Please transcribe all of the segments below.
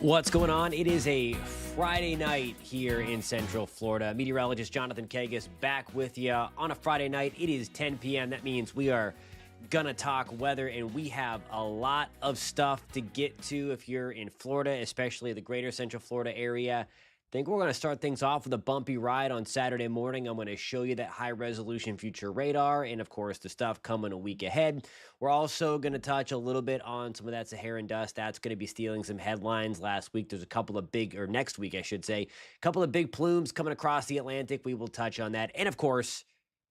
What's going on? It is a Friday night here in Central Florida. Meteorologist Jonathan Kagas back with you on a Friday night. It is 10 p.m. That means we are going to talk weather, and we have a lot of stuff to get to if you're in Florida, especially the greater Central Florida area. I think we're going to start things off with a bumpy ride on Saturday morning. I'm going to show you that high-resolution future radar and, of course, the stuff coming a week ahead. We're also going to touch a little bit on some of that Saharan dust. That's going to be stealing some headlines last week. There's a couple of big, or next week, I should say, a couple of big plumes coming across the Atlantic. We will touch on that. And, of course,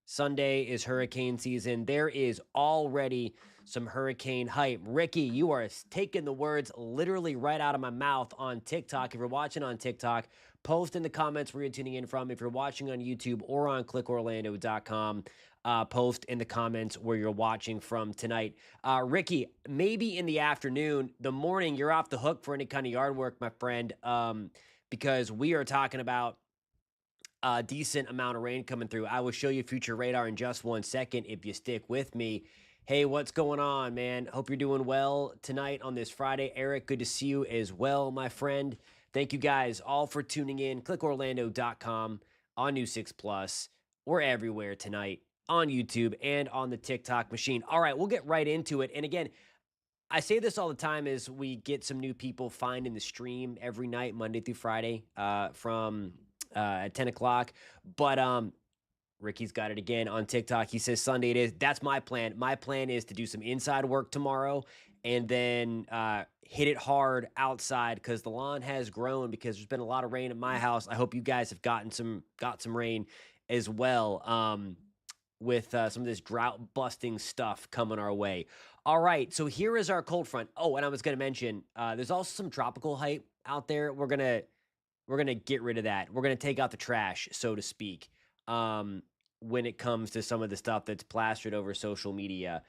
Sunday is hurricane season. There is already some hurricane hype. Ricky, you are taking the words literally right out of my mouth on TikTok. If you're watching on TikTok, post in the comments where you're tuning in from. If you're watching on YouTube or on clickorlando.com, post in the comments where you're watching from tonight. Ricky, maybe in the afternoon, the morning, you're off the hook for any kind of yard work, my friend, because we are talking about a decent amount of rain coming through. I will show you future radar in just 1 second if you stick with me. Hey, what's going on, man? Hope you're doing well tonight on this Friday. Eric, good to see you as well, my friend. Thank you guys all for tuning in. Clickorlando.com, on News 6 Plus. We're everywhere tonight on YouTube and on the TikTok machine. All right, we'll get right into it. And again, I say this all the time as we get some new people finding the stream every night, Monday through Friday, from at 10 o'clock. But Ricky's got it again on TikTok. He says Sunday it is. That's my plan. My plan is to do some inside work tomorrow and then hit it hard outside because the lawn has grown because there's been a lot of rain at my house. I hope you guys have got some rain as well with some of this drought-busting stuff coming our way. All right, so here is our cold front. Oh, and I was going to mention, there's also some tropical hype out there. We're gonna get rid of that. We're gonna take out the trash, so to speak, when it comes to some of the stuff that's plastered over social media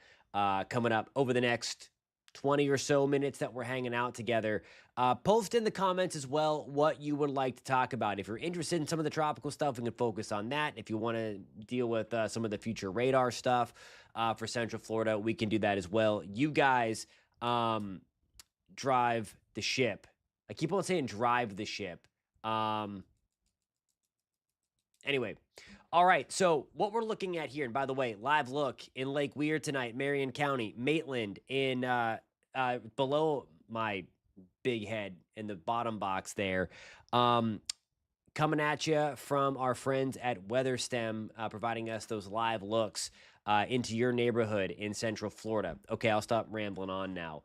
coming up over the next 20 or so minutes that we're hanging out together. Post in the comments as well what you would like to talk about. If you're interested in some of the tropical stuff, we can focus on that. If you want to deal with some of the future radar stuff for Central Florida, we can do that as well. You guys drive the ship. I keep on saying drive the ship. Anyway, all right, so what we're looking at here, and by the way, live look in Lake Weir tonight, Marion County, Maitland, in below my big head in the bottom box there, coming at you from our friends at WeatherStem, providing us those live looks into your neighborhood in Central Florida. Okay, I'll stop rambling on now.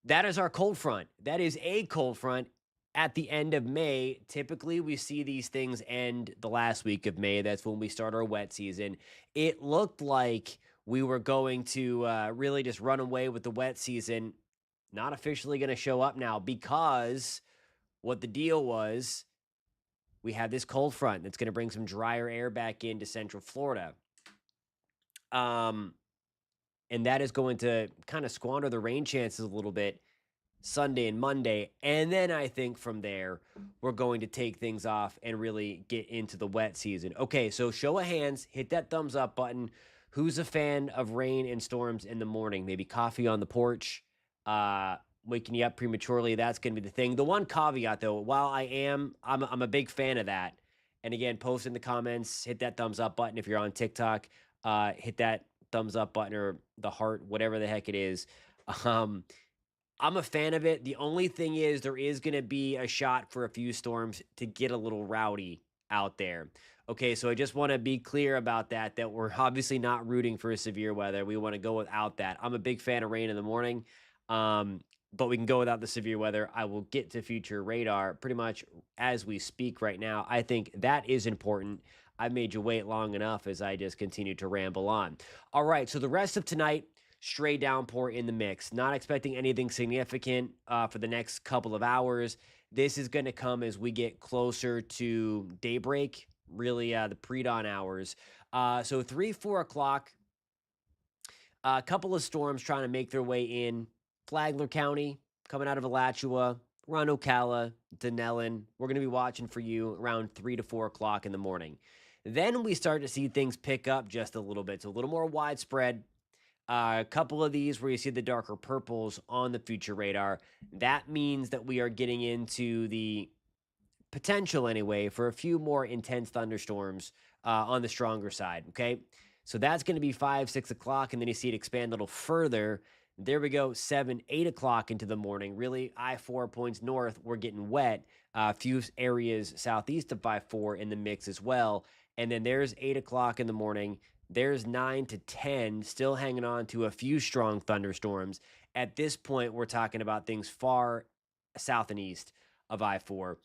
That is our cold front. That is a cold front. At the end of May, typically we see these things end the last week of May. That's when we start our wet season. It looked like we were going to really just run away with the wet season. Not officially going to show up now because what the deal was, we have this cold front that's going to bring some drier air back into Central Florida. And that is going to kind of squander the rain chances a little bit Sunday and Monday, and then I think from there, we're going to take things off and really get into the wet season. Okay, so show of hands, hit that thumbs up button. Who's a fan of rain and storms in the morning? Maybe coffee on the porch, waking you up prematurely. That's going to be the thing. The one caveat, though, while I'm a big fan of that. And again, post in the comments, hit that thumbs up button. If you're on TikTok, hit that thumbs up button or the heart, whatever the heck it is. I'm a fan of it. The only thing is there is going to be a shot for a few storms to get a little rowdy out there. Okay, so I just want to be clear about that we're obviously not rooting for severe weather. We want to go without that. I'm a big fan of rain in the morning, but we can go without the severe weather. I will get to future radar pretty much as we speak right now. I think that is important. I've made you wait long enough as I just continue to ramble on. All right, so the rest of tonight, stray downpour in the mix. Not expecting anything significant for the next couple of hours. This is going to come as we get closer to daybreak, really the pre-dawn hours. So 3, 4 o'clock, a couple of storms trying to make their way in. Flagler County, coming out of Alachua, around Ocala, Denellen. We're going to be watching for you around 3 to 4 o'clock in the morning. Then we start to see things pick up just a little bit. So a little more widespread. A couple of these where you see the darker purples on the future radar. That means that we are getting into the potential, anyway, for a few more intense thunderstorms on the stronger side. Okay. So that's going to be 5, 6 o'clock. And then you see it expand a little further. There we go, 7, 8 o'clock into the morning. Really, I-4 points north, we're getting wet. A few areas southeast of I-4 in the mix as well. And then there's 8 o'clock in the morning. There's 9 to 10, still hanging on to a few strong thunderstorms. At this point, we're talking about things far south and east of I-4.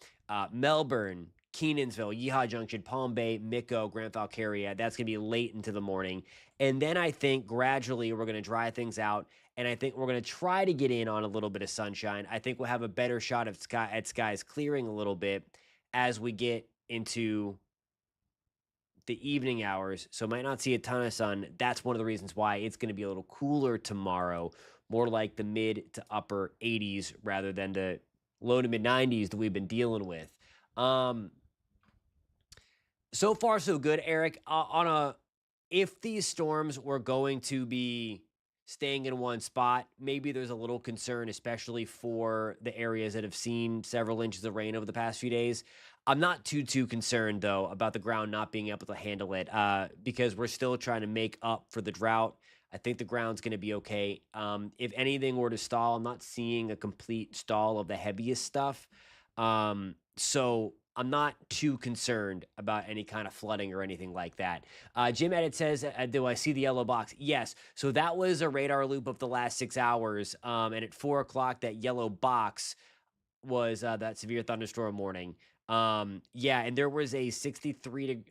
Melbourne, Kenansville, Yeehaw Junction, Palm Bay, Micco, Grand Falcaria. That's going to be late into the morning. And then I think gradually we're going to dry things out. And I think we're going to try to get in on a little bit of sunshine. I think we'll have a better shot at skies clearing a little bit as we get into the evening hours. So might not see a ton of sun. That's one of the reasons why it's going to be a little cooler tomorrow, more like the mid to upper 80s rather than the low to mid 90s that we've been dealing with. So far so good, Eric. If these storms were going to be staying in one spot, maybe there's a little concern, especially for the areas that have seen several inches of rain over the past few days. I'm not too concerned, though, about the ground not being able to handle it because we're still trying to make up for the drought. I think the ground's going to be okay. If anything were to stall, I'm not seeing a complete stall of the heaviest stuff. So I'm not too concerned about any kind of flooding or anything like that. Jim Edit says, do I see the yellow box? Yes. So that was a radar loop of the last 6 hours. And at 4 o'clock, that yellow box was that severe thunderstorm warning. Yeah, and there was a 63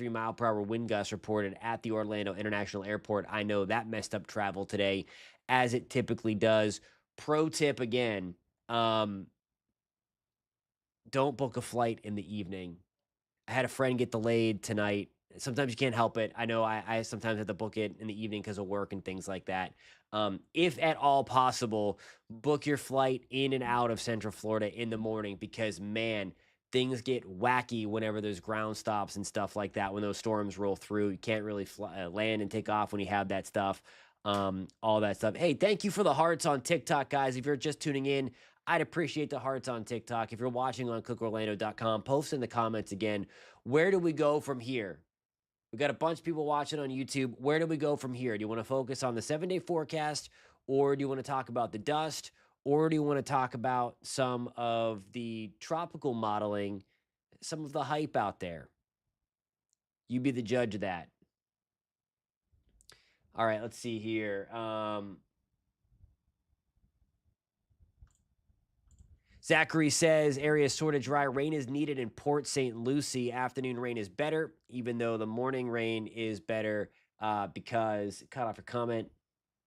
mile per hour wind gust reported at the Orlando International Airport. I know that messed up travel today, as it typically does. Pro tip again, don't book a flight in the evening. I had a friend get delayed tonight. Sometimes you can't help it. I know I sometimes have to book it in the evening because of work and things like that. If at all possible, book your flight in and out of Central Florida in the morning because, man, things get wacky whenever there's ground stops and stuff like that. When those storms roll through, you can't really land and take off when you have that stuff, all that stuff. Hey, thank you for the hearts on TikTok, guys. If you're just tuning in, I'd appreciate the hearts on TikTok. If you're watching on clickorlando.com, post in the comments again. Where do we go from here? We got a bunch of people watching on YouTube. Where do we go from here? Do you want to focus on the 7-day forecast, or do you want to talk about the dust, or do you want to talk about some of the tropical modeling, some of the hype out there? You be the judge of that. All right, let's see here. Zachary says area sort of dry. Rain is needed in Port St. Lucie. Afternoon rain is better, even though the morning rain is better because, cut off your comment,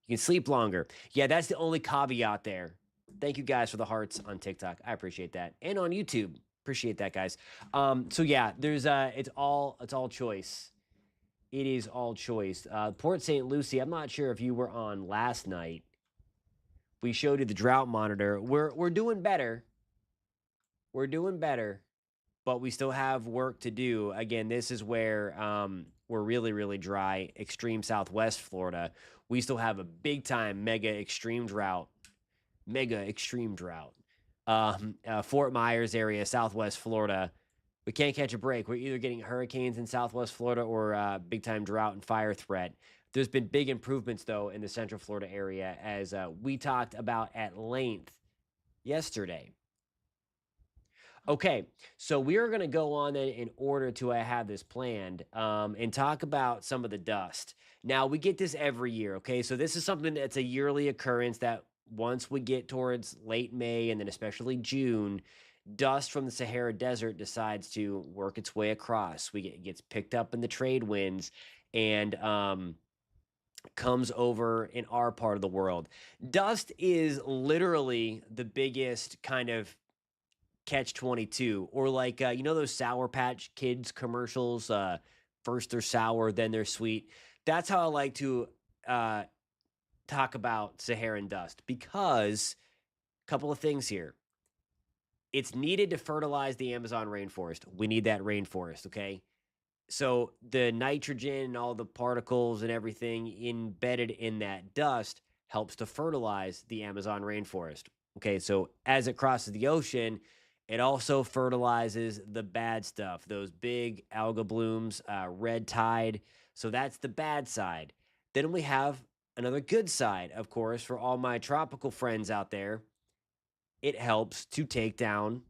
you can sleep longer. Yeah, that's the only caveat there. Thank you guys for the hearts on TikTok. I appreciate that. And on YouTube. Appreciate that, guys. So yeah, there's it's all choice. It is all choice. Port St. Lucie, I'm not sure if you were on last night. We showed you the drought monitor. We're doing better. We're doing better, but we still have work to do. Again, this is where we're really dry. Extreme Southwest Florida. We still have a big time mega extreme drought. Fort Myers area, Southwest Florida. We can't catch a break. We're either getting hurricanes in Southwest Florida or big time drought and fire threat. There's been big improvements, though, in the Central Florida area, as we talked about at length yesterday. Okay, so we are going to go on in order to have this planned and talk about some of the dust. Now, we get this every year, okay? So this is something that's a yearly occurrence that once we get towards late May and then especially June, dust from the Sahara Desert decides to work its way across. It gets picked up in the trade winds and comes over in our part of the world. Dust is literally the biggest kind of catch-22, or like those Sour Patch Kids commercials, first they're sour, then they're sweet. That's how I like to talk about Saharan dust, because a couple of things here. It's needed to fertilize the Amazon rainforest. We need that rainforest, okay? So the nitrogen and all the particles and everything embedded in that dust helps to fertilize the Amazon rainforest. Okay, so as it crosses the ocean, it also fertilizes the bad stuff, those big alga blooms, red tide. So that's the bad side. Then we have another good side, of course, for all my tropical friends out there. It helps to take down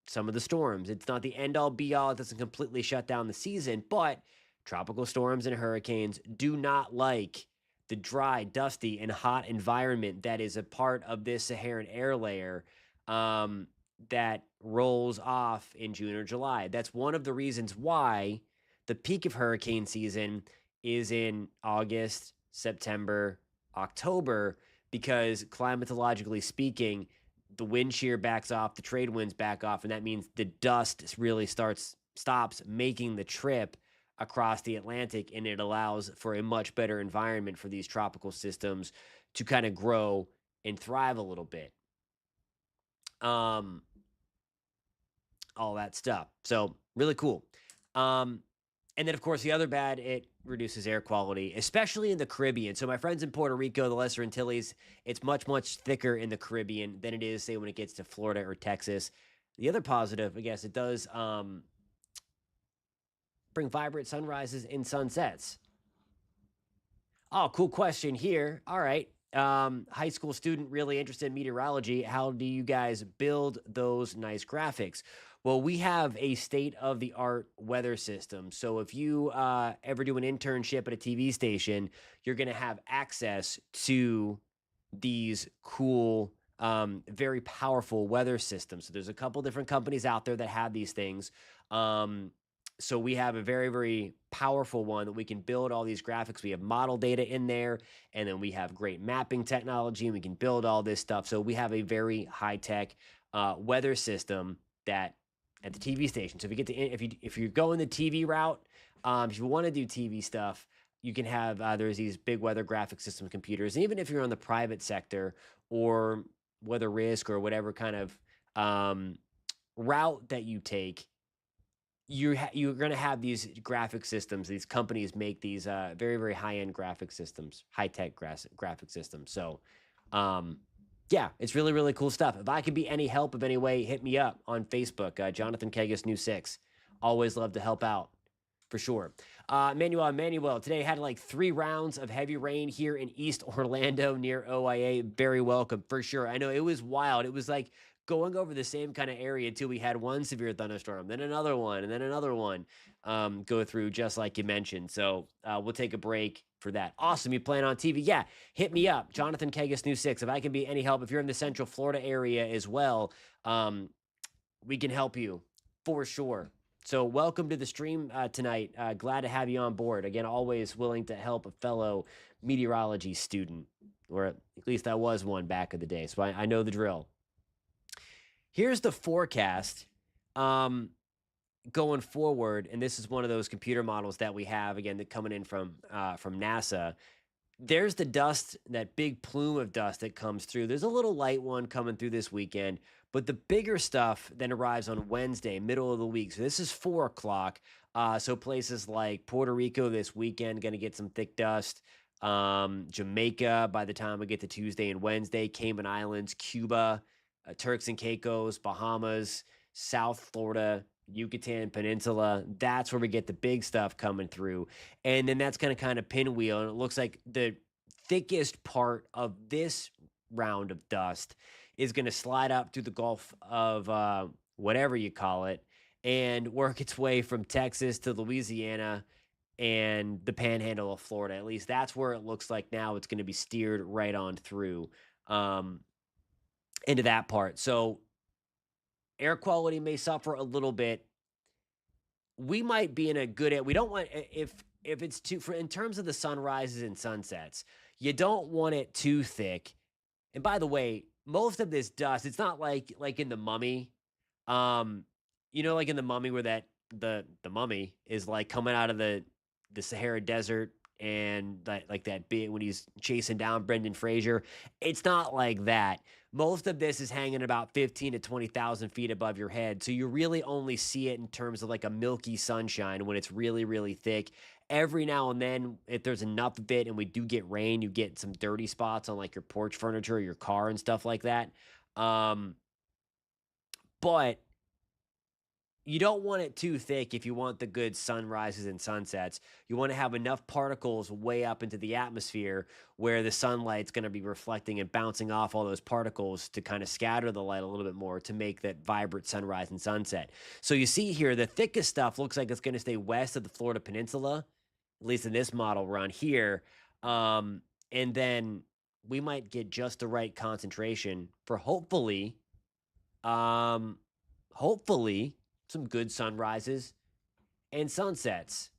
some of the storms. It's not the end all be all. It doesn't completely shut down the season, but tropical storms and hurricanes do not like the dry, dusty, and hot environment that is a part of this Saharan air layer um, that rolls off in June or July. That's one of the reasons why the peak of hurricane season is in August, September, October, because climatologically speaking, the wind shear backs off, the trade winds back off, and that means the dust really stops making the trip across the Atlantic, and it allows for a much better environment for these tropical systems to kind of grow and thrive a little bit. Um, all that stuff. So really cool. Um, and then, of course, the other bad, it reduces air quality, especially in the Caribbean. So my friends in Puerto Rico, the Lesser Antilles, it's much, much thicker in the Caribbean than it is, say, when it gets to Florida or Texas. The other positive, I guess, it does bring vibrant sunrises and sunsets. Oh, cool question here. All right. High school student really interested in meteorology. How do you guys build those nice graphics? Well, we have a state of the art weather system. So if you ever do an internship at a TV station, you're going to have access to these cool, very powerful weather systems. So there's a couple different companies out there that have these things. Um, so we have a very, very powerful one that we can build all these graphics. We have model data in there, and then we have great mapping technology, and we can build all this stuff. So we have a very high tech weather system that at the TV station. So if you get to if you're going the TV route, if you want to do TV stuff, you can have there's these big weather graphic system computers. And even if you're on the private sector or weather risk or whatever kind of route that you take, you're going to have these graphic systems. These companies make these very, very high end graphic systems, high tech graphic systems. So yeah, it's really, really cool stuff. If I could be any help of any way, hit me up on Facebook, Jonathan Kegas New 6. Always love to help out for sure. Manuel, today had like 3 rounds of heavy rain here in East Orlando near OIA. Very welcome for sure. I know it was wild. It was like going over the same kind of area until we had one severe thunderstorm, then another one, and then another one go through, just like you mentioned. So we'll take a break for that. Awesome. You plan on TV? Yeah, hit me up, Jonathan Kegas New 6. If I can be any help, if you're in the Central Florida area as well, we can help you for sure. So welcome to the stream tonight. Glad to have you on board. Again, always willing to help a fellow meteorology student, or at least I was one back in the day, so I know the drill. Here's the forecast going forward, and this is one of those computer models that we have, again, that coming in from NASA. There's the dust, that big plume of dust that comes through. There's a little light one coming through this weekend, but the bigger stuff then arrives on Wednesday, middle of the week. So this is 4 o'clock. So places like Puerto Rico this weekend going to get some thick dust. Jamaica by the time we get to Tuesday and Wednesday, Cayman Islands, Cuba, Turks and Caicos, Bahamas, South Florida, Yucatan Peninsula. That's where we get the big stuff coming through. And then that's going to kind of pinwheel. And it looks like the thickest part of this round of dust is going to slide up through the Gulf of whatever you call it and work its way from Texas to Louisiana and the panhandle of Florida. At least that's where it looks like now. It's going to be steered right on through into that part. So air quality may suffer a little bit. We might be in a good, we don't want, if it's too, in terms of the sunrises and sunsets, you don't want it too thick. And by the way, most of this dust, it's not like in the Mummy, like in the Mummy where the mummy is like coming out of the Sahara Desert, and that, like that bit when he's chasing down Brendan Fraser. It's not like that. most of this is hanging about 15 to 20,000 feet above your head. So you really only see it in terms of like a milky sunshine when it's really, really thick. Every now and then, if there's enough of it and we do get rain, you get some dirty spots on like your porch furniture, your car, and stuff like that. Um, but you don't want it too thick if you want the good sunrises and sunsets. You want to have enough particles way up into the atmosphere where the sunlight's going to be reflecting and bouncing off all those particles to kind of scatter the light a little bit more to make that vibrant sunrise and sunset. So you see here, the thickest stuff looks like it's going to stay west of the Florida Peninsula, at least in this model run here. And then we might get just the right concentration for um, hopefully some good sunrises and sunsets.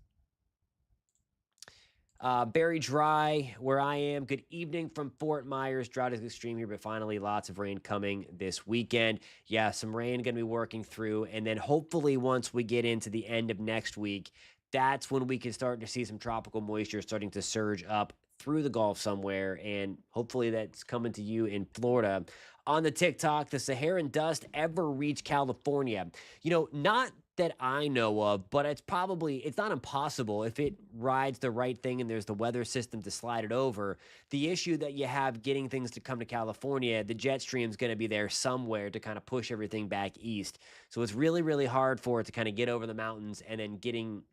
Very dry where I am. Good evening from Fort Myers. Drought is extreme here, but finally lots of rain coming this weekend. Yeah, some rain going to be working through. And then hopefully once we get into the end of next week, that's when we can start to see some tropical moisture starting to surge up through the Gulf somewhere. And hopefully that's coming to you in Florida. On the TikTok, the Saharan dust ever reach California? Not that I know of, but it's not impossible if it rides the right thing and there's the weather system to slide it over. The issue that you have getting things to come to California, the jet stream is going to be there somewhere to kind of push everything back east. So it's really, really hard for it to kind of get over the mountains and then getting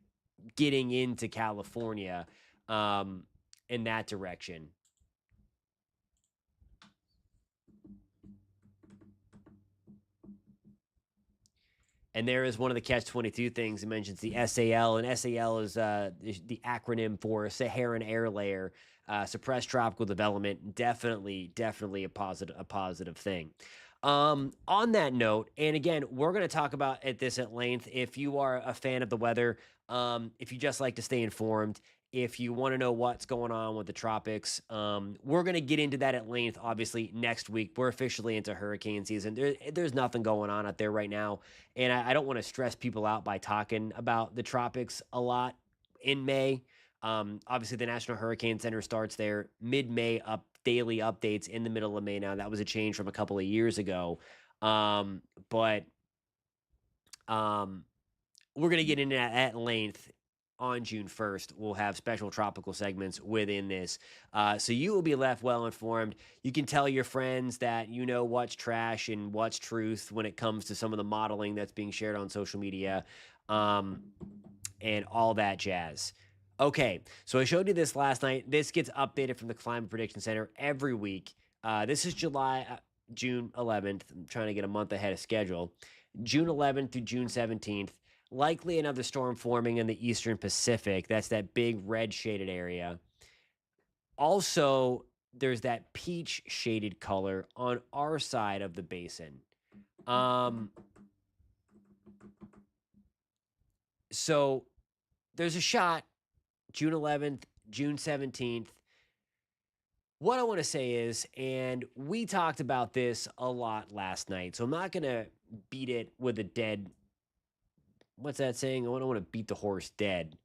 into California in that direction. And there is one of the catch-22 things. It mentions the SAL, and SAL is the acronym for Saharan Air Layer, suppressed tropical development. Definitely a positive thing. On that note, and again, we're going to talk about this at length. If you are a fan of the weather, if you just like to stay informed, if you want to know what's going on with the tropics, we're going to get into that at length, obviously, next week. We're officially into hurricane season. There's nothing going on out there right now, and I don't want to stress people out by talking about the tropics a lot in May. Obviously, the National Hurricane Center starts their mid-May daily updates in the middle of May now. That was a change from a couple of years ago. But we're going to get into that at length on June 1st. We'll have special tropical segments within this. So you will be left well informed. You can tell your friends that you know what's trash and what's truth when it comes to some of the modeling that's being shared on social media and all that jazz. Okay, so I showed you this last night. This gets updated from the Climate Prediction Center every week. This is June 11th. I'm trying to get a month ahead of schedule. June 11th through June 17th. Likely another storm forming in the eastern Pacific. That's that big red shaded area. Also, there's that peach shaded color on our side of the basin. So there's a shot June 11th, June 17th. What I want to say is, and we talked about this a lot last night, so I'm not going to beat it with a dead, what's that saying? I don't want to beat the horse dead,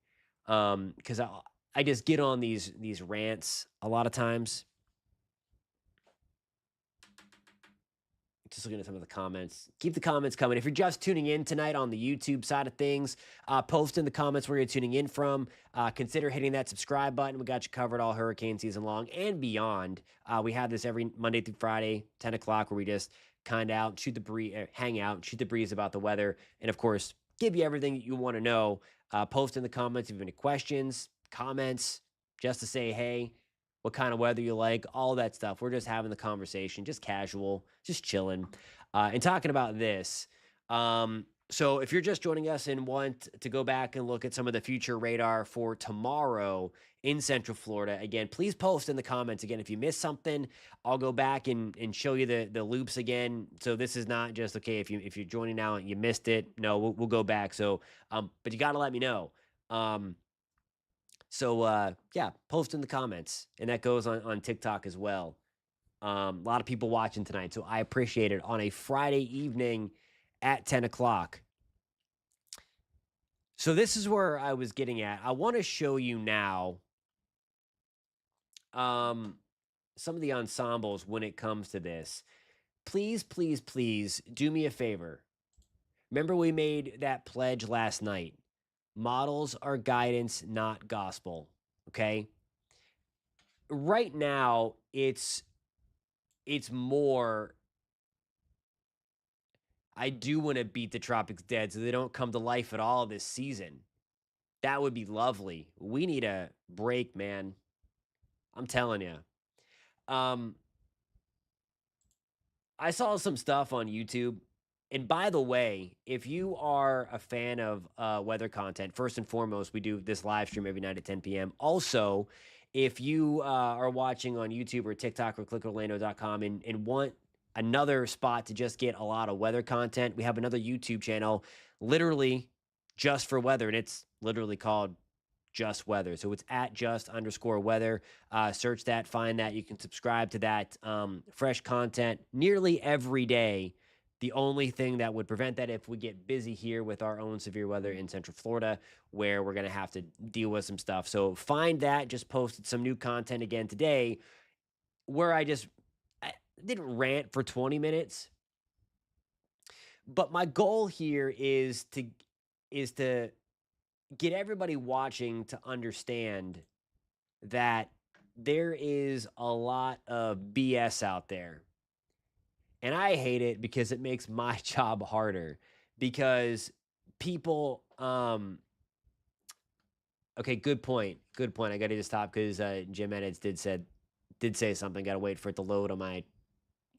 because I just get on these rants a lot of times. Just looking at some of the comments. Keep the comments coming. If you're just tuning in tonight on the YouTube side of things, post in the comments where you're tuning in from. Consider hitting that subscribe button. We got you covered all hurricane season long and beyond. We have this every Monday through Friday, 10 o'clock, where we just kind of out, shoot the breeze, hang out, shoot the breeze about the weather, and of course, give you everything you want to know. Post in the comments if you have any questions, comments, just to say hey, what kind of weather you like, all that stuff. We're just having the conversation, just casual, just chilling, and talking about this. So if you're just joining us and want to go back and look at some of the future radar for tomorrow in Central Florida, again, please post in the comments. Again, if you missed something, I'll go back and show you the loops again. So this is not just, okay, if you're joining now and you missed it, no, we'll go back. So, but you got to let me know. So yeah, post in the comments, and that goes on TikTok as well. A lot of people watching tonight, so I appreciate it on a Friday evening at 10 o'clock. So this is where I was getting at. I want to show you now some of the ensembles when it comes to this. please, please, please do me a favor. Remember, we made that pledge last night. Models are guidance, not gospel. Okay. Right now, it's more. I do want to beat the tropics dead so they don't come to life at all this season. That would be lovely. We need a break, man. I'm telling you. Um, I saw some stuff on YouTube. And by the way, if you are a fan of weather content, first and foremost, we do this live stream every night at 10 p.m. Also, if you are watching on YouTube or TikTok or clickorlando.com and want another spot to just get a lot of weather content, we have another YouTube channel literally just for weather. And it's literally called Just Weather. So it's at just_weather. Search that, find that. You can subscribe to that. Fresh content nearly every day. The only thing that would prevent that if we get busy here with our own severe weather in Central Florida, where we're going to have to deal with some stuff. So find that. Just posted some new content again today where I didn't rant for 20 minutes. But my goal here is to get everybody watching to understand that there is a lot of BS out there. And I hate it because it makes my job harder because people okay, good point. Good point. I got to just stop because Jim Edits did say something. Got to wait for it to load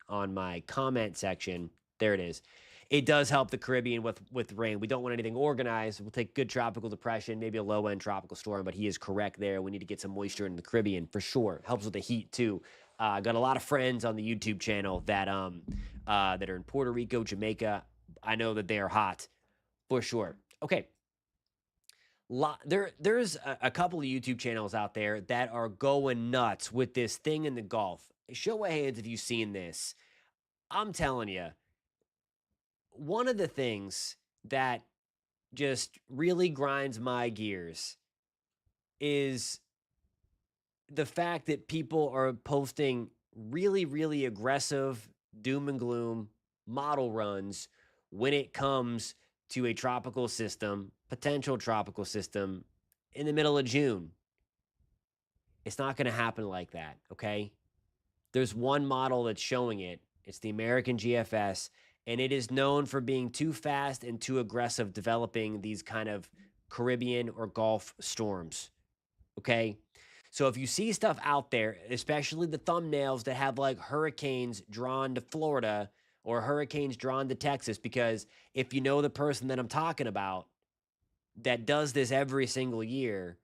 on my comment section. There it is. It does help the Caribbean with rain. We don't want anything organized. We'll take good tropical depression, maybe a low-end tropical storm, but he is correct there. We need to get some moisture in the Caribbean for sure. Helps with the heat too. Got a lot of friends on the YouTube channel that are in Puerto Rico, Jamaica. I know that they are hot for sure. Okay. There's a couple of YouTube channels out there that are going nuts with this thing in the Gulf. Show of hands if you've seen this. I'm telling you, one of the things that just really grinds my gears is the fact that people are posting really, really aggressive doom and gloom model runs when it comes to a tropical system, potential tropical system in the middle of June. It's not going to happen like that, okay? There's one model that's showing it. It's the American GFS, and it is known for being too fast and too aggressive developing these kind of Caribbean or Gulf storms, okay? So if you see stuff out there, especially the thumbnails that have like hurricanes drawn to Florida or hurricanes drawn to Texas, because if you know the person that I'm talking about that does this every single year,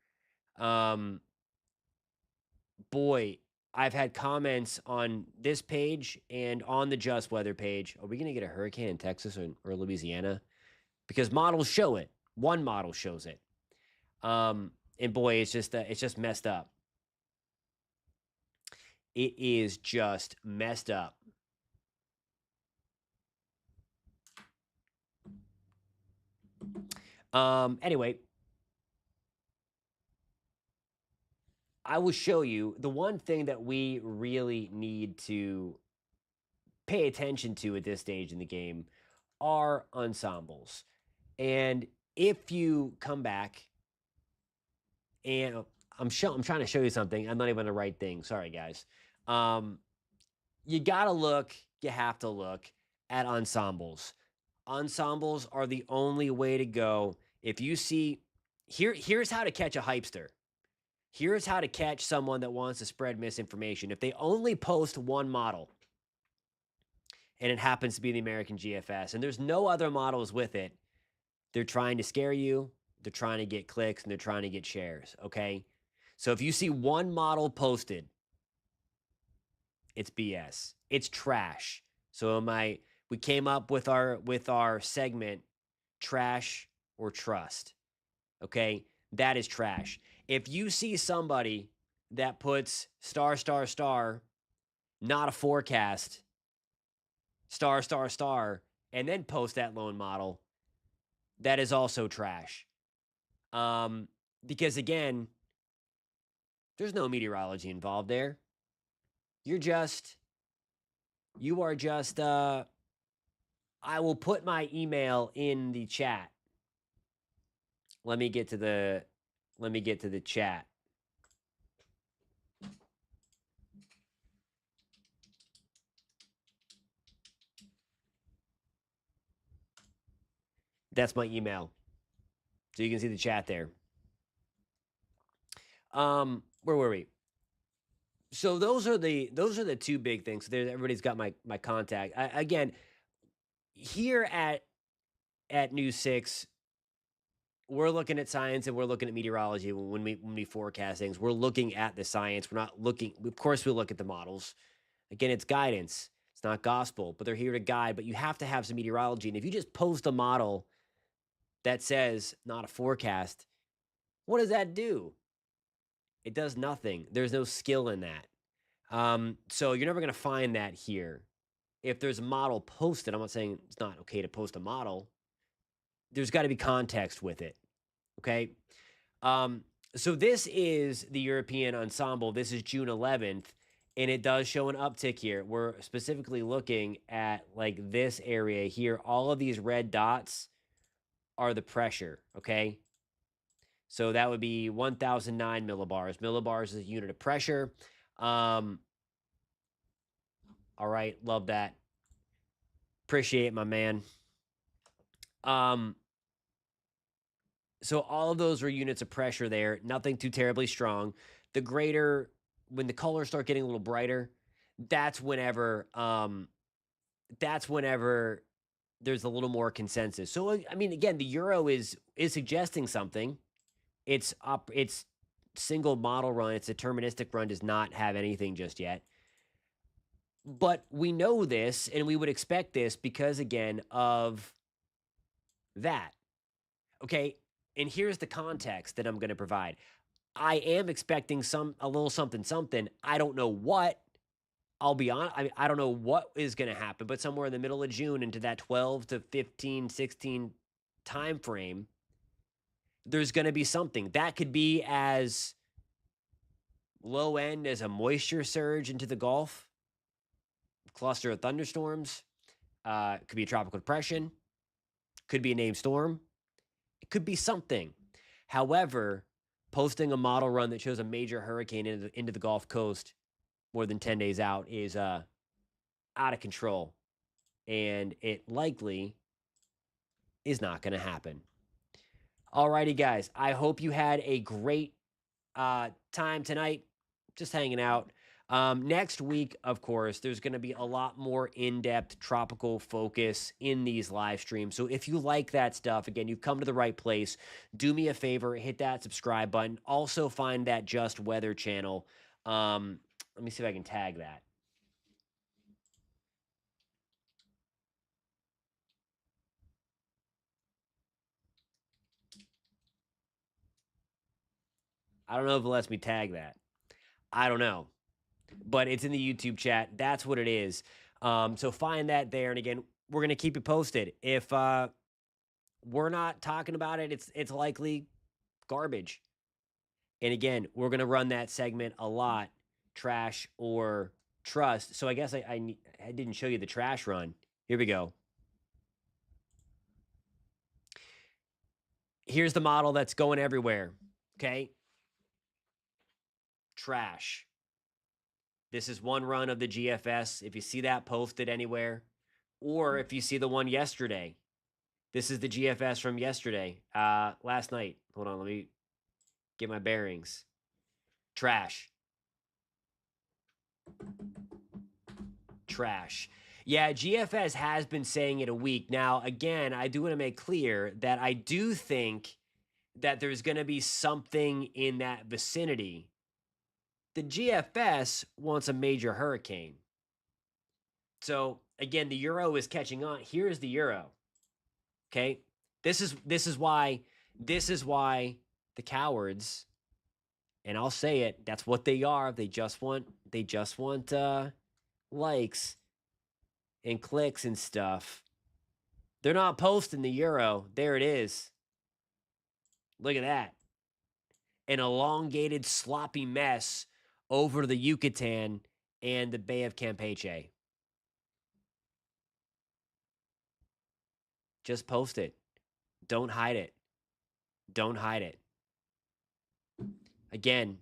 boy, I've had comments on this page and on the Just Weather page. Are we going to get a hurricane in Texas or Louisiana? Because models show it. One model shows it. And boy, it's just messed up. It is just messed up. Anyway, I will show you the one thing that we really need to pay attention to at this stage in the game are ensembles. And if you come back and I'm trying to show you something. I'm not even the right thing. Sorry, guys. You have to look at ensembles. Ensembles are the only way to go. If you see, here's how to catch a hypester. Here's how to catch someone that wants to spread misinformation. If they only post one model, and it happens to be the American GFS, and there's no other models with it, they're trying to scare you, they're trying to get clicks, and they're trying to get shares, okay? So if you see one model posted, it's BS. It's trash. So we came up with our segment, trash or trust. Okay? That is trash. If you see somebody that puts star, star, star, not a forecast, star, star, star, and then post that lone model, that is also trash. Because again, there's no meteorology involved there. You're just You are just I will put my email in the chat. Let me get to the chat. That's my email. So you can see the chat there. Where were we? So those are the two big things. So everybody's got my contact. Again, here at News 6, we're looking at science and we're looking at meteorology when we forecast things. We're looking at the science. We're not looking. Of course, we look at the models. Again, it's guidance. It's not gospel, but they're here to guide. But you have to have some meteorology. And if you just post a model that says not a forecast, what does that do? It does nothing. There's no skill in that. So you're never going to find that here. If there's a model posted, I'm not saying it's not okay to post a model. There's got to be context with it. Okay. So this is the European ensemble. This is June 11th, and it does show an uptick here. We're specifically looking at like this area here. All of these red dots are the pressure. Okay. So that would be 1009 millibars. Millibars is a unit of pressure. All right, love that. Appreciate it, my man. So all of those are units of pressure there. Nothing too terribly strong. The greater, when the colors start getting a little brighter, that's whenever there's a little more consensus. So I mean, again, the euro is suggesting something. It's single model run. Its deterministic run does not have anything just yet. But we know this, and we would expect this because, again, of that. Okay, and here's the context that I'm going to provide. I am expecting a little something. I don't know what. I'll be honest. I don't know what is going to happen, but somewhere in the middle of June into that 12 to 15, 16 time frame, there's going to be something. That could be as low end as a moisture surge into the Gulf, cluster of thunderstorms. Could be a tropical depression. Could be a named storm. It could be something. However, posting a model run that shows a major hurricane into the Gulf Coast more than 10 days out is out of control. And it likely is not going to happen. Alrighty, guys. I hope you had a great time tonight, just hanging out. Next week, of course, there's going to be a lot more in-depth tropical focus in these live streams. So if you like that stuff, again, you've come to the right place. Do me a favor, hit that subscribe button. Also find that Just Weather channel. Let me see if I can tag that. I don't know if it lets me tag that. I don't know. But it's in the YouTube chat. That's what it is. So find that there. And again, we're going to keep you posted. If we're not talking about it, it's likely garbage. And again, we're going to run that segment a lot, trash or trust. So I guess I didn't show you the trash run. Here we go. Here's the model that's going everywhere. Okay. Trash. This is one run of the GFS. If you see that posted anywhere, or if you see the one yesterday, this is the GFS from yesterday, last night. Hold on, let me get my bearings. Trash. Trash. Yeah, GFS has been saying it a week. Now, again, I do want to make clear that I do think that there's going to be something in that vicinity. The GFS wants a major hurricane. So again, the euro is catching on. Here's the euro. Okay, this is why the cowards, and I'll say it, that's what they are. They just want likes and clicks and stuff. They're not posting the euro. There it is. Look at that. An elongated, sloppy mess over the Yucatan and the Bay of Campeche. Just post it. Don't hide it. Don't hide it. Again,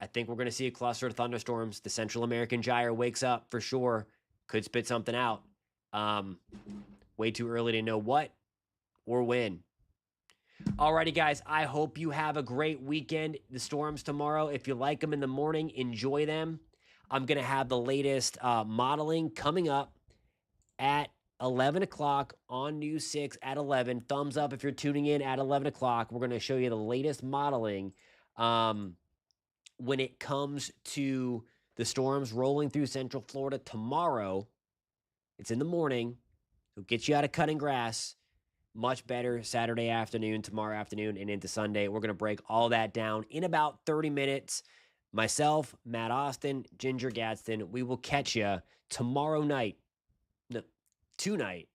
I think we're going to see a cluster of thunderstorms. The Central American gyre wakes up for sure. Could spit something out. Way too early to know what or when. Alrighty, guys, I hope you have a great weekend. The storms tomorrow, if you like them in the morning, enjoy them. I'm going to have the latest modeling coming up at 11 o'clock on News 6 at 11. Thumbs up if you're tuning in at 11 o'clock. We're going to show you the latest modeling when it comes to the storms rolling through Central Florida tomorrow. It's in the morning. It'll get you out of cutting grass. Much better Saturday afternoon, tomorrow afternoon, and into Sunday. We're going to break all that down in about 30 minutes. Myself, Matt Austin, Ginger Gadsden, we will catch you tomorrow night. No, tonight.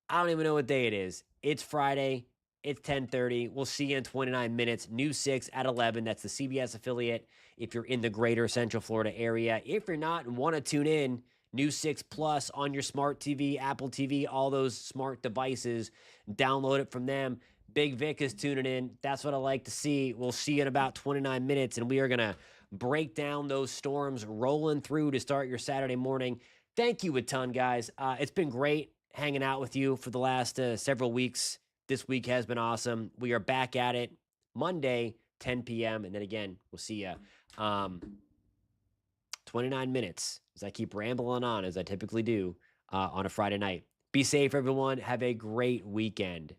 I don't even know what day it is. It's Friday. It's 10:30. We'll see you in 29 minutes. News 6 at 11. That's the CBS affiliate if you're in the greater Central Florida area. If you're not and want to tune in, News 6 Plus on your smart TV, Apple TV, all those smart devices. Download it from them. Big Vic is tuning in. That's what I like to see. We'll see you in about 29 minutes, and we are going to break down those storms rolling through to start your Saturday morning. Thank you a ton, guys. It's been great hanging out with you for the last several weeks. This week has been awesome. We are back at it Monday, 10 p.m., and then again, we'll see you 29 minutes as I keep rambling on, as I typically do on a Friday night. Be safe, everyone. Have a great weekend.